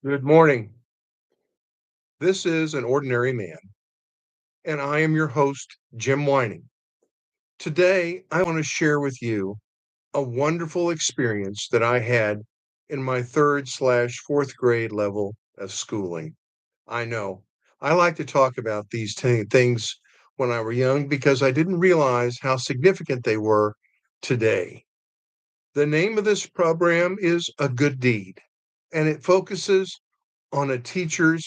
Good morning. This is An Ordinary Man, and I am your host, Jim Whining. Today, I want to share with you a wonderful experience that I had in my third/fourth grade level of schooling. I know I like to talk about these things when I were young because I didn't realize how significant they were today. The name of this program is A Good Deed, and it focuses on a teacher's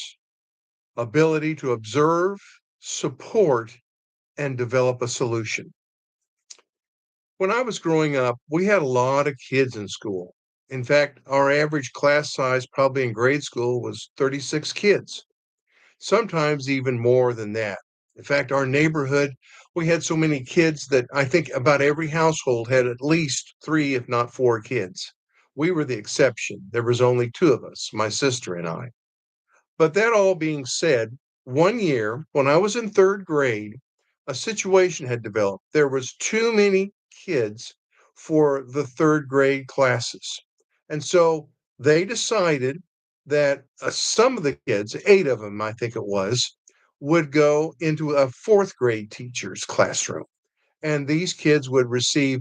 ability to observe, support, and develop a solution. When I was growing up, we had a lot of kids in school. In fact, our average class size, probably in grade school, was 36 kids, sometimes even more than that. In fact, our neighborhood, we had so many kids that I think about every household had at least three, if not four kids. We were the exception. There was only two of us, my sister and I. But that all being said, one year when I was in third grade, a situation had developed. There was too many kids for the third grade classes. And so they decided that some of the kids, eight of them, I think it was, would go into a fourth grade teacher's classroom. And these kids would receive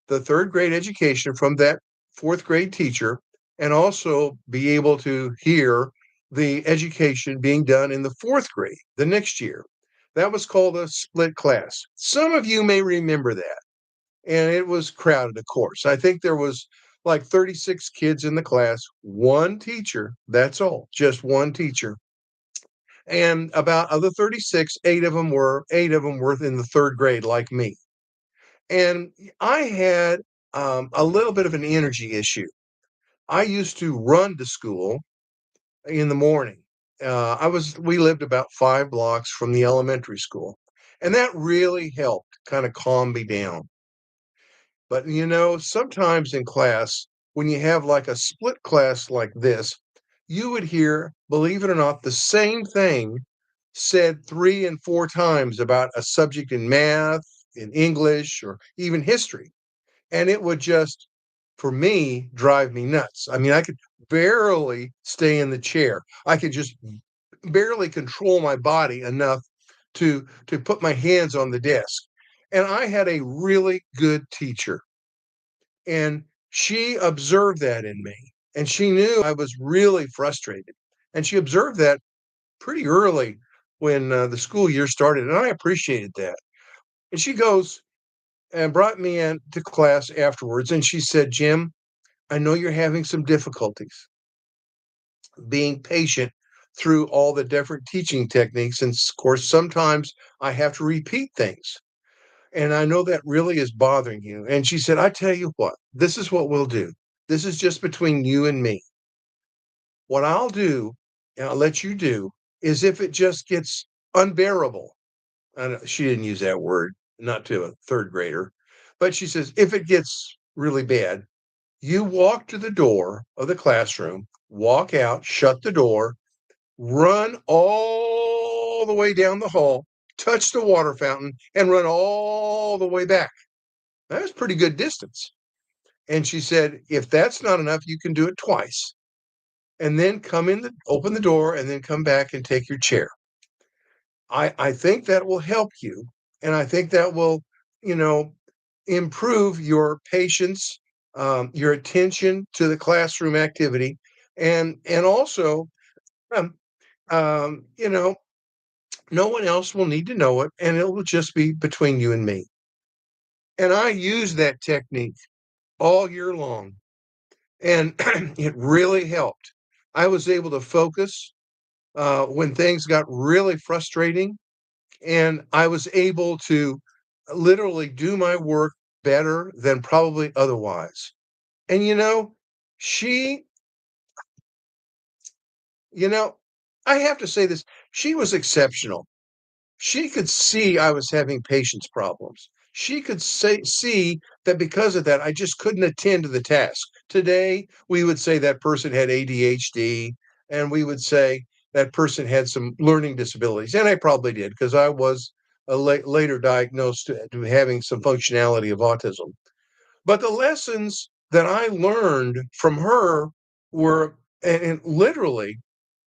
the third grade education from that fourth grade teacher and also be able to hear the education being done in the fourth grade the next year. That was called a split class. Some of you may remember that. And it was crowded, of course. I think there was like 36 kids in the class, one teacher, that's all, just one teacher. And about of the 36, eight of them were in the third grade like me. And I had a little bit of an energy issue. I used to run to school in the morning. We lived about 5 blocks from the elementary school, and that really helped kind of calm me down. But sometimes in class, when you have like a split class like this, you would hear, believe it or not, the same thing said 3 and 4 times about a subject in math, in English, or even history. And it would just, for me, drive me nuts. I mean, I could barely stay in the chair. I could just barely control my body enough to put my hands on the desk. And I had a really good teacher, and she observed that in me, and she knew I was really frustrated. And she observed that pretty early when the school year started, and I appreciated that. And she goes and brought me into class afterwards, and she said, "Jim, I know you're having some difficulties being patient through all the different teaching techniques. And of course, sometimes I have to repeat things. And I know that really is bothering you." And she said, "I tell you what, this is what we'll do. This is just between you and me. What I'll do, and I'll let you do, is if it just gets unbearable." And she didn't use that word, not to a third grader, but she says, if it gets really bad, you walk to the door of the classroom, walk out, shut the door, run all the way down the hall, touch the water fountain, and run all the way back. That was pretty good distance. And she said, if that's not enough, you can do it twice. And then open the door, and then come back and take your chair. I think that will help you. And I think that will, you know, improve your patience, your attention to the classroom activity, and also, um, um, you know, no one else will need to know it, and it will just be between you and me. And I use that technique all year long, and it really helped. I was able to focus when things got really frustrating, and I was able to literally do my work better than probably otherwise. And she, you know, I have to say this, she was exceptional. She could see I was having patience problems. She could see that because of that, I just couldn't attend to the task. Today, we would say that person had ADHD, and we would say that person had some learning disabilities. And I probably did because I was later diagnosed to having some functionality of autism. But the lessons that I learned from her were and literally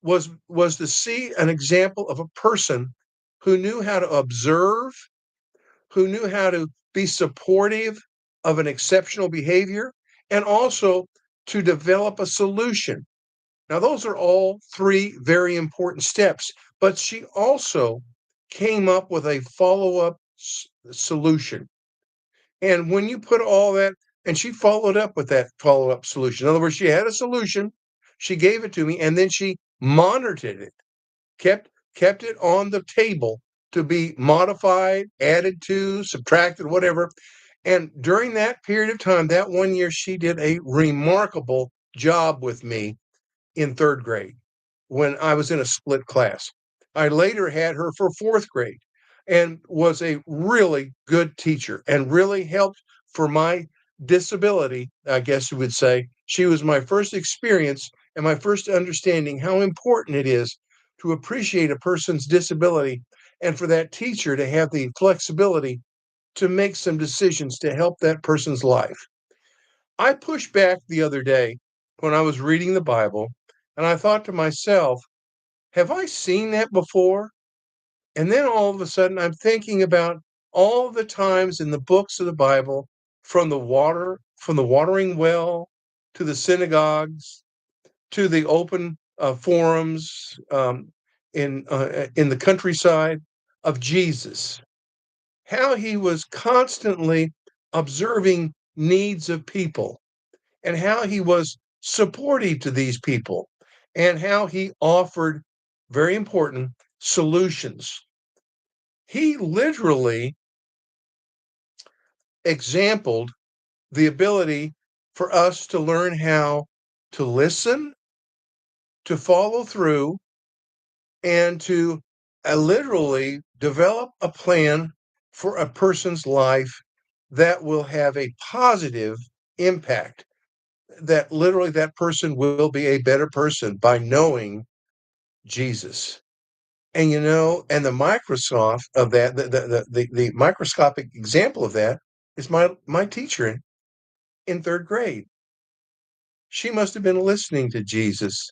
was to see an example of a person who knew how to observe, who knew how to be supportive of an exceptional behavior, and also to develop a solution. Now, those are all three very important steps, but she also came up with a follow up solution. And when you put all that, and she followed up with that follow up solution. In other words, she had a solution, she gave it to me, and then she monitored it, kept it on the table to be modified, added to, subtracted, whatever. And during that period of time, that 1 year, she did a remarkable job with me in third grade when I was in a split class. I later had her for fourth grade and was a really good teacher and really helped for my disability, I guess you would say. She was my first experience and my first understanding how important it is to appreciate a person's disability and for that teacher to have the flexibility to make some decisions to help that person's life. I pushed back the other day when I was reading the Bible, and I thought to myself, have I seen that before? And then all of a sudden, I'm thinking about all the times in the books of the Bible, from the watering well to the synagogues to the open forums in the countryside of Jesus, how he was constantly observing needs of people and how he was supportive to these people and how he offered, very important, solutions. He literally exampled the ability for us to learn how to listen, to follow through, and to literally develop a plan for a person's life that will have a positive impact, that literally that person will be a better person by knowing Jesus. And and the Microsoft of that, the microscopic example of that is my teacher in third grade. She must have been listening to Jesus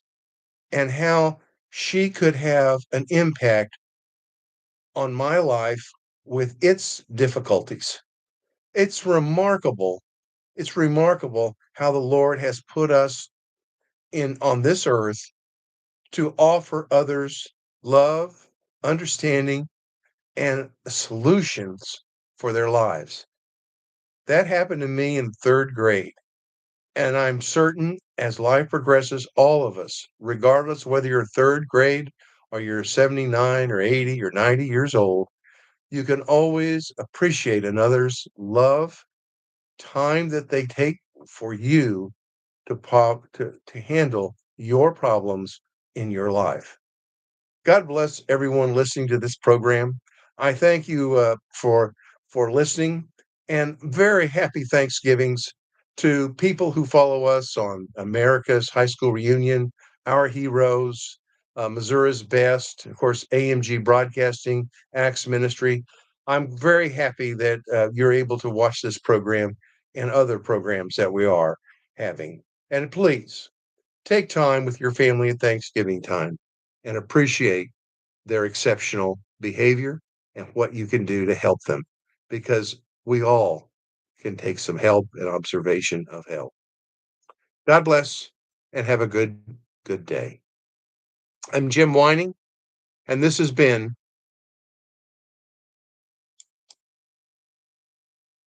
and how she could have an impact on my life with its difficulties. It's remarkable. It's remarkable how the Lord has put us in on this earth to offer others love, understanding, and solutions for their lives. That happened to me in third grade. And I'm certain as life progresses, all of us, regardless whether you're third grade or you're 79 or 80 or 90 years old, you can always appreciate another's love, time that they take for you to handle your problems in your life. God bless everyone listening to this program. I thank you for listening, and very happy Thanksgivings to people who follow us on America's High School Reunion, Our Heroes, Missouri's Best, of course, AMG Broadcasting, Acts Ministry. I'm very happy that you're able to watch this program and other programs that we are having. And please take time with your family at Thanksgiving time and appreciate their exceptional behavior and what you can do to help them because we all can take some help and observation of help. God bless and have a good day. I'm Jim Whining, and this has been